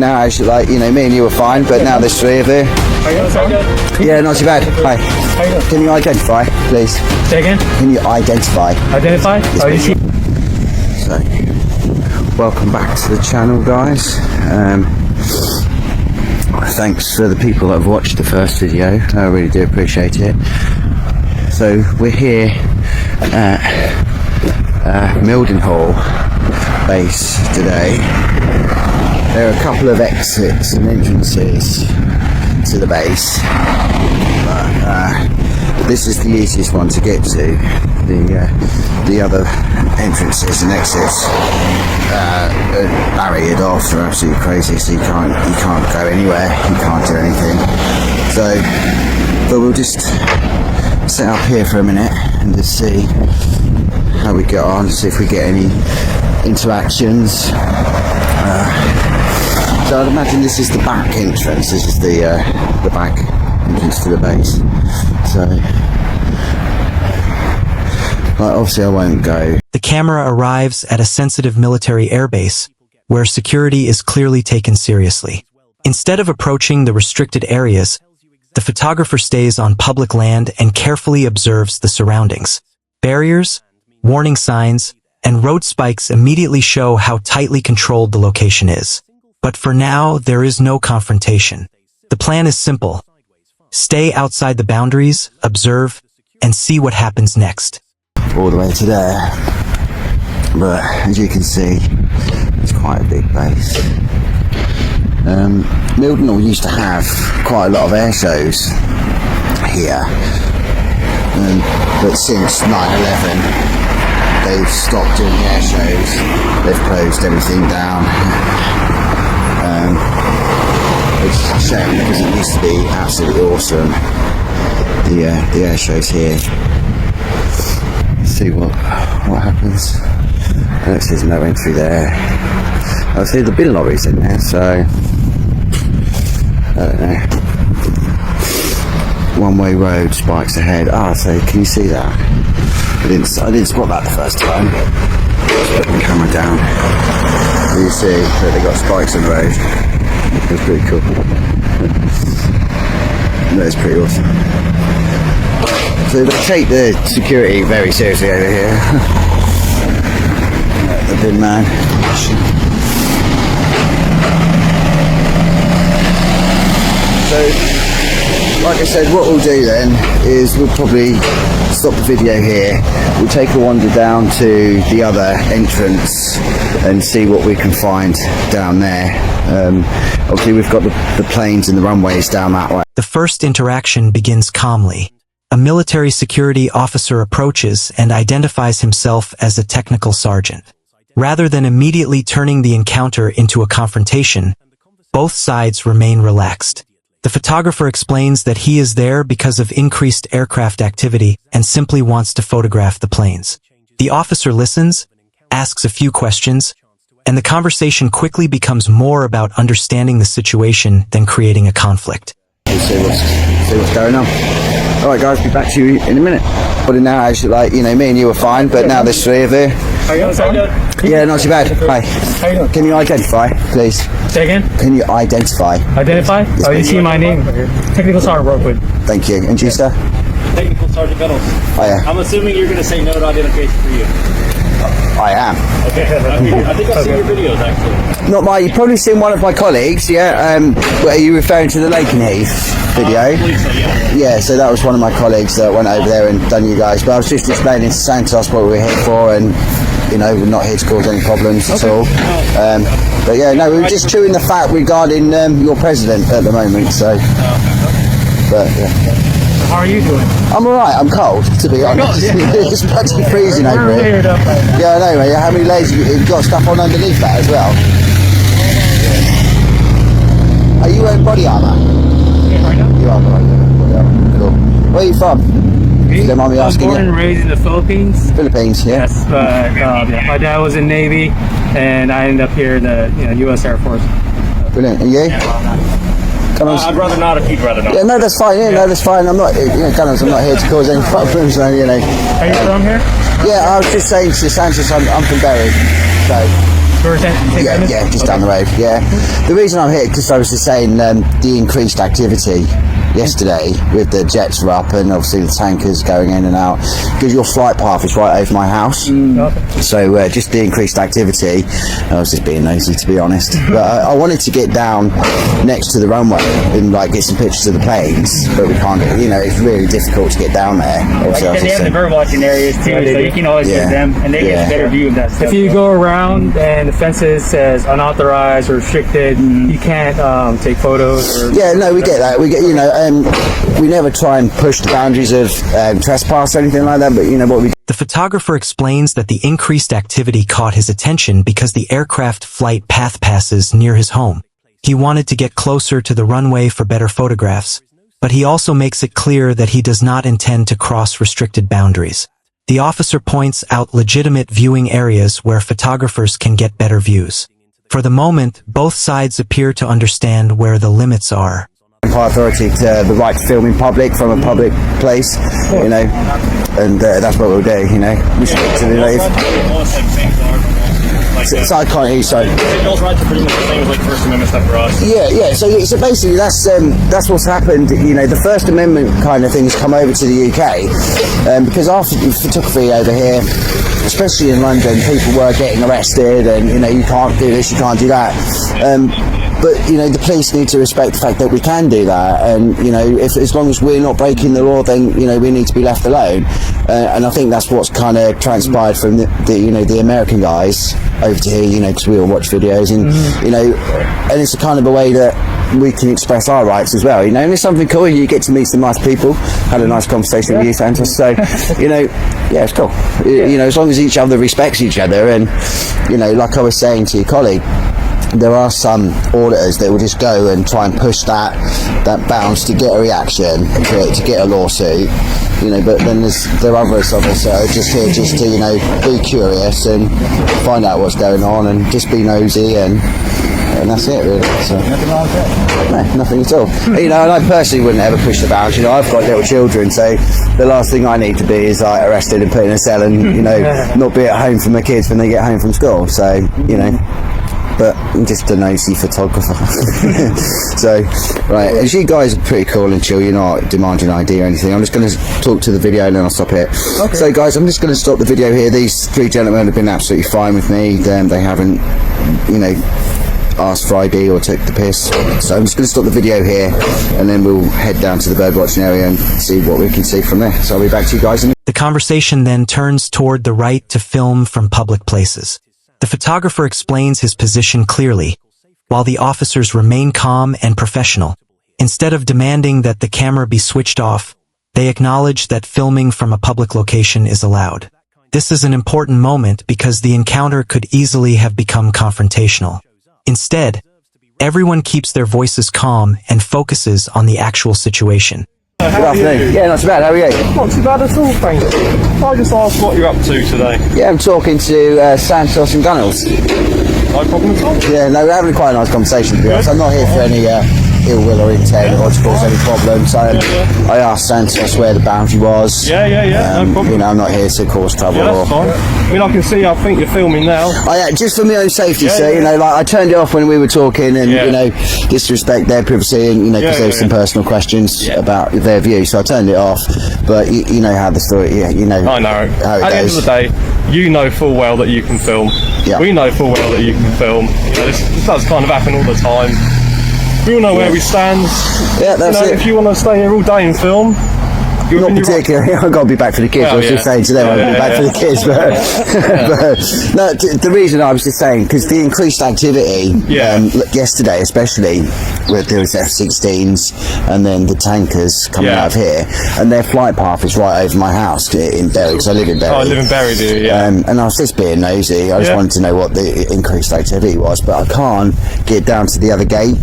Now, actually, like, you know, me and you were fine, but now there's three of you. Yeah, not too bad. Hi. Can you identify, please? Say again? Can you identify? Identify? Yes, so, welcome back to the channel, guys. Thanks for the people that have watched the first video. I really do appreciate it. So, we're here at Mildenhall base today. There are a couple of exits and entrances to the base, but this is the easiest one to get to. The other entrances and exits are barriered off. They're absolutely crazy, so you can't go anywhere, you can't do anything. So, but we'll just sit up here for a minute and just see how we get on, see if we get any interactions. So I'd imagine this is the back entrance. This is the back entrance to the base. So, well, obviously I won't go. The camera arrives at a sensitive military airbase where security is clearly taken seriously. Instead of approaching the restricted areas, the photographer stays on public land and carefully observes the surroundings. Barriers, warning signs, and road spikes immediately show how tightly controlled the location is. But for now, there is no confrontation. The plan is simple. Stay outside the boundaries, observe, and see what happens next. All the way to there. But as you can see, it's quite a big base. Mildenhall used to have quite a lot of air shows here. But since 9/11, they've stopped doing the air shows. They've closed everything down. Which is a shame because it used to be absolutely awesome. The air shows here. Let's see what happens. Notice there's no entry there. I see the bin lorries in there, so I don't know. One-way road, spikes ahead. So can you see that? I didn't spot that the first time. Just put the camera down. You see that they got spikes on the road. That's pretty cool. That is pretty awesome. So they take the security very seriously over here. The bin man. So, like I said, what we'll do then is we'll probably stop the video here. We'll take a wander down to the other entrance and see what we can find down there. Obviously we've got the planes and the runways down that way. The first interaction begins calmly. A military security officer approaches and identifies himself as a technical sergeant. Rather than immediately turning the encounter into a confrontation, both sides remain relaxed. The photographer explains that he is there because of increased aircraft activity and simply wants to photograph the planes. The officer listens, asks a few questions, and the conversation quickly becomes more about understanding the situation than creating a conflict. We'll see what's going on. Alright guys, be back to you in a minute. But now, actually, like, you know, me and you were fine, but now there's three of you. Yeah, not too bad. Hi. Can you identify, please? Say again? Can you identify? Identify? You see my name. Technical Sergeant Rockwood. Thank you. And you, sir? Technical Sergeant Reynolds. Oh, yeah. I'm assuming you're going to say no to identification for you. I am. Okay. I think I've seen your videos, actually. Not my. You've probably seen one of my colleagues, yeah. Are you referring to the Lakenheath video? I believe so, yeah. Yeah, so that was one of my colleagues that went over there and done you guys. But I was just explaining to Santos what we were here for, and you know, we're not here to cause any problems at all. But yeah, no, we were just chewing the fat regarding your president at the moment. So, but yeah. How are you doing? I'm alright, I'm cold, to be honest. It's bloody freezing over here. Yeah, I know, mate. How many layers you've got stuff on underneath that as well? Are you wearing body armour? Yeah, right now. You are, body armour. Cool. Where are you from? If you don't mind me asking. I was born and raised in the Philippines. Philippines, yeah? Yes, but my dad was in Navy, and I ended up here in the U.S. Air Force. Brilliant. And you? I'd rather not if you'd rather not. Yeah, no, that's fine. Yeah, no, that's fine. I'm not, I'm not here to cause any problems. So, Are you from here? Yeah, I was just saying to Sanchez, I'm from Bury. So, Yeah, just down the road. Yeah. The reason I'm here, because I was just saying the increased activity yesterday with the jets were up and obviously the tankers going in and out, because your flight path is right over my house. So just the increased activity, I was just being nosy, to be honest, but I wanted to get down next to the runway and like get some pictures of the planes, but we can't, it's really difficult to get down there. They have the bird watching areas too, so you can always get them, and they get a better view of that stuff. If you go around and the fences says unauthorized or restricted, you can't take photos. Or We get that. We get, we never try and push the boundaries of trespass or anything like that, but what we do. The photographer explains that the increased activity caught his attention because the aircraft flight path passes near his home. He wanted to get closer to the runway for better photographs, but he also makes it clear that he does not intend to cross restricted boundaries. The officer points out legitimate viewing areas where photographers can get better views. For the moment, both sides appear to understand where the limits are. Authority to the right to film in public from a public place, and that's what we'll do, we stick to the So I can't hear you, sorry. Signals rights are pretty much the same as like First Amendment stuff for us. Yeah. So basically, that's what's happened. The First Amendment kind of things come over to the UK, because our photography over here, especially in London, people were getting arrested, and you can't do this, you can't do that. But the police need to respect the fact that we can do that, and if as long as we're not breaking the law, then we need to be left alone. And I think that's what's kind of transpired from the American guys over to here, because we all watch videos, and and it's a kind of a way that we can express our rights as well. And it's something cool. You get to meet some nice people. Had a nice conversation with you, Santos. So it's cool. As long as each other respects each other, and like I was saying to your colleague, there are some auditors that will just go and try and push that bounds to get a reaction, to get a lawsuit, but then there are others of us that are just here just to be curious and find out what's going on and just be nosy, and that's it really. So no, nothing at all. And I personally wouldn't ever push the bounds. I've got little children, so the last thing I need to be is like arrested and put in a cell and not be at home for my kids when they get home from school. So but I'm just a nosy photographer. So, right, as you guys are pretty cool and chill, you're not demanding ID or anything, I'm just going to talk to the video and then I'll stop it. Okay. So guys, I'm just going to stop the video here. These three gentlemen have been absolutely fine with me. They haven't, asked for ID or took the piss. So I'm just going to stop the video here and then we'll head down to the bird watching area and see what we can see from there. So I'll be back to you guys in. The conversation then turns toward the right to film from public places. The photographer explains his position clearly, while the officers remain calm and professional. Instead of demanding that the camera be switched off, they acknowledge that filming from a public location is allowed. This is an important moment because the encounter could easily have become confrontational. Instead, everyone keeps their voices calm and focuses on the actual situation. Good afternoon. Yeah, not too bad. How are you? Not too bad at all, thank you. I just asked what you're up to today. Yeah, I'm talking to Santos and Gunnels. No problem at all. Yeah, no, we're having quite a nice conversation, to be honest. I'm not here for any ill will or intent or to cause any problems. I asked Santos where the boundary was. Yeah, no problem. I'm not here to cause trouble. Yeah, that's fine. I mean, I can see, I think you're filming now. Just for my own safety, like I turned it off when we were talking and, disrespect their privacy and, because there's some personal questions about their view, so I turned it off. But you know how the story, I know how it goes. At the end of the day, you know full well that you can film. Yeah. We know full well that you can film. This does kind of happen all the time. We all know where we stand. Yeah, that's it. If you want to stay here all day and film, not particularly. I've got to be back for the kids. I was just saying to them, I'll be back for the kids. But no, the reason I was just saying, because the increased activity yesterday, especially where there was F-16s and then the tankers coming out of here, and their flight path is right over my house in Bury, because I live in Bury. Oh, I live in Bury, do you? Yeah. And I was just being nosy. I just wanted to know what the increased activity was, but I can't get down to the other gate.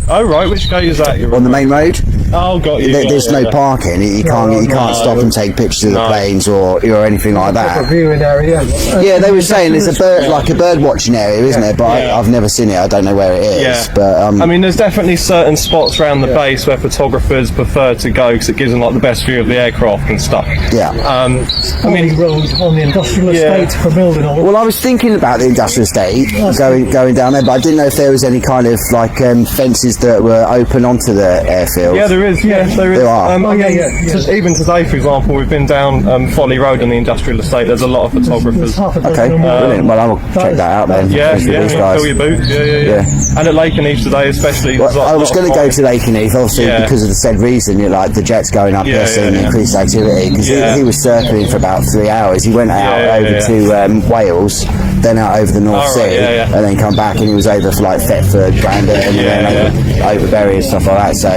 Oh right, which gate is that? On the main road. Oh, got you. There's no parking. You can't stop and take pictures of the planes or anything like that. Viewing area. Yeah, they were saying there's a bird watching area, isn't there? But I've never seen it. I don't know where it is. Yeah. But I mean, there's definitely certain spots around the base where photographers prefer to go because it gives them like the best view of the aircraft and stuff. Yeah. I mean, road on the industrial estate for building all. Well, I was thinking about the industrial estate going down there, but I didn't know if there was any kind of like fences that were open onto the airfield. Yeah, there is. Yeah, there is. There are. Even today, for example, we've been down Folly Road on the industrial estate. There's a lot of photographers. Okay, brilliant. Well, I'll check that out then. Yeah, These guys. fill your booth. Yeah. And at Lakenheath today, especially. Well, I was going to go to Lakenheath, obviously, because of the said reason. Like the jets going up there, seeing increased activity. Because he was circling for about 3 hours. He went out over to Wales, then out over the North Sea, and then come back, and he was over for like Thetford, Brandon, and then over Bury and stuff like that. So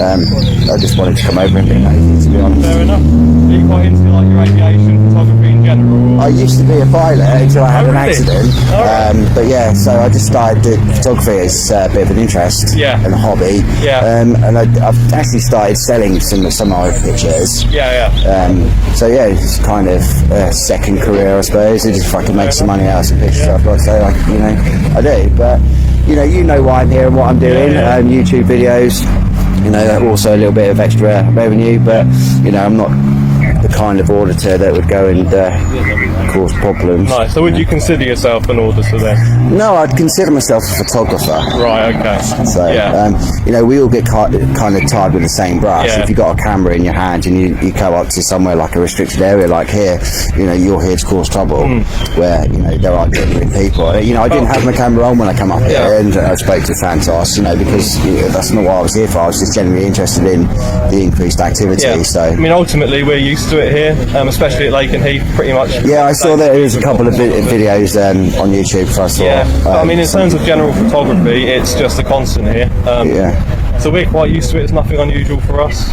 I just wanted to come over and be nosy, to be honest. Fair enough. Are you quite into like your aviation photography in general? I used to be a pilot until I had an accident. But yeah, so I just started doing photography as a bit of an interest and a hobby. And I've actually started selling some of my pictures. So yeah, it's kind of a second career, I suppose. It just if I can make some money out of some pictures, I've got to say, like, I do. But you know why I'm here and what I'm doing. YouTube videos. Also a little bit of extra revenue, but I'm not the kind of auditor that would go and cause problems. Nice. So would you consider yourself an auditor then? No, I'd consider myself a photographer. Right, okay. So, we all get kind of tied with the same brush. If you've got a camera in your hand and you go up to somewhere like a restricted area like here, you're here to cause trouble where, there are genuine people. I didn't have my camera on when I come up here and I spoke to Santos, because that's not what I was here for. I was just genuinely interested in the increased activity. So, I mean, ultimately, we're used to it here, especially at Lakenheath, pretty much. Yeah, I saw that there was a couple of videos on YouTube. So I saw. But I mean, in terms of general photography, it's just a constant here. So we're quite used to it. It's nothing unusual for us.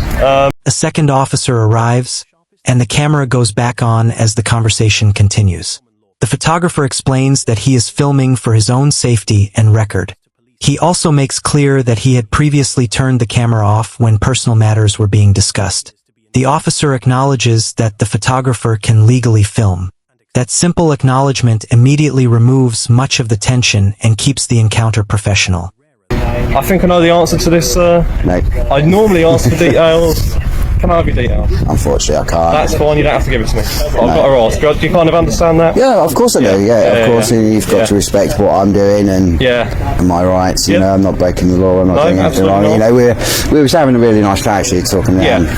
A second officer arrives, and the camera goes back on as the conversation continues. The photographer explains that he is filming for his own safety and record. He also makes clear that he had previously turned the camera off when personal matters were being discussed. The officer acknowledges that the photographer can legally film. That simple acknowledgement immediately removes much of the tension and keeps the encounter professional. I think I know the answer to this, sir. No. I normally ask for details. Can I have your details? Unfortunately, I can't. That's fine, you don't have to give it to me. I've got to ask. Do you kind of understand that? Yeah, of course I do. Of course, you've got to respect what I'm doing and my rights. I'm not breaking the law. I'm not doing anything wrong. We were having a really nice chat actually, talking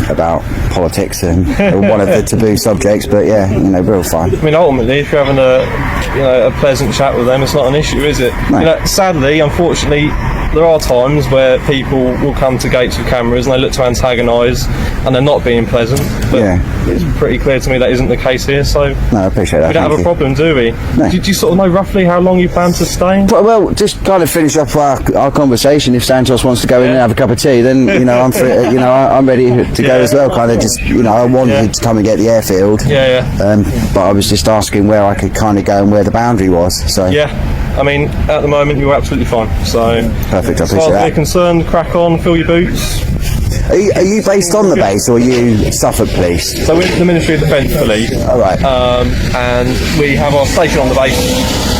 about politics and one of the taboo subjects. But we're all fine. I mean, ultimately, if you're having a pleasant chat with them, it's not an issue, is it? No. Sadly, unfortunately, there are times where people will come to gates with cameras and they look to antagonise and they're not being pleasant. But it's pretty clear to me that isn't the case here. So no, I appreciate that. We don't have a problem, do we? No. Did you sort of know roughly how long you plan to stay? Well, just kind of finish up our conversation. If Santos wants to go in and have a cup of tea, then I'm free, I'm ready to go as well. Kind of just I wanted to come and get the airfield. But I was just asking where I could kind of go and where the boundary was. So I mean, at the moment you're absolutely fine. So perfect. I appreciate as far as that. we're concerned, crack on, fill your boots. Are you based on the base, or are you Suffolk Police? So we're the Ministry of Defence Police. All right. And we have our station on the base,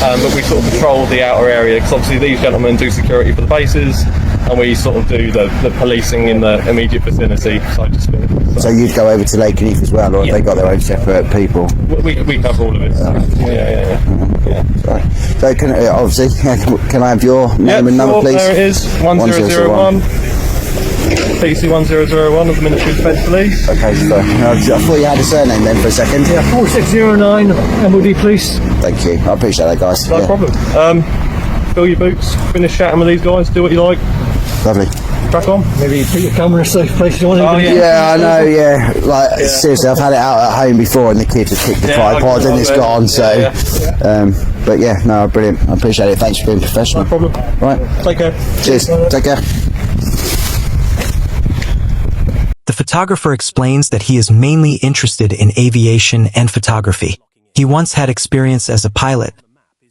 but we sort of patrol the outer area because obviously these gentlemen do security for the bases, and we sort of do the policing in the immediate vicinity, so to speak. So you'd go over to Lakenheath as well, or have they got their own separate people? We cover all of it. Sorry. So can I have your name and number, please? There it is. 1001. PC 1001 of the Ministry of Defence Police. Okay, so I thought you had a surname then for a second. 4609 MOD Police. Thank you. I appreciate that, guys. No problem. Fill your boots, finish chatting with these guys, do what you like. Lovely. Crack on. Maybe put your camera in a safe place. You want I know. Seriously, I've had it out at home before, and the kids have kicked the tripod and it's gone. So, but brilliant. I appreciate it. Thanks for being professional. No problem. Right. Take care. Cheers. Take care. The photographer explains that he is mainly interested in aviation and photography. He once had experience as a pilot,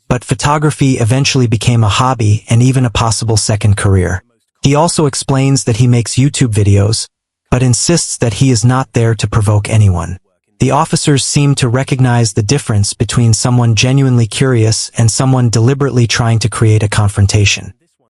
but photography eventually became a hobby and even a possible second career. He also explains that he makes YouTube videos, but insists that he is not there to provoke anyone. The officers seem to recognize the difference between someone genuinely curious and someone deliberately trying to create a confrontation.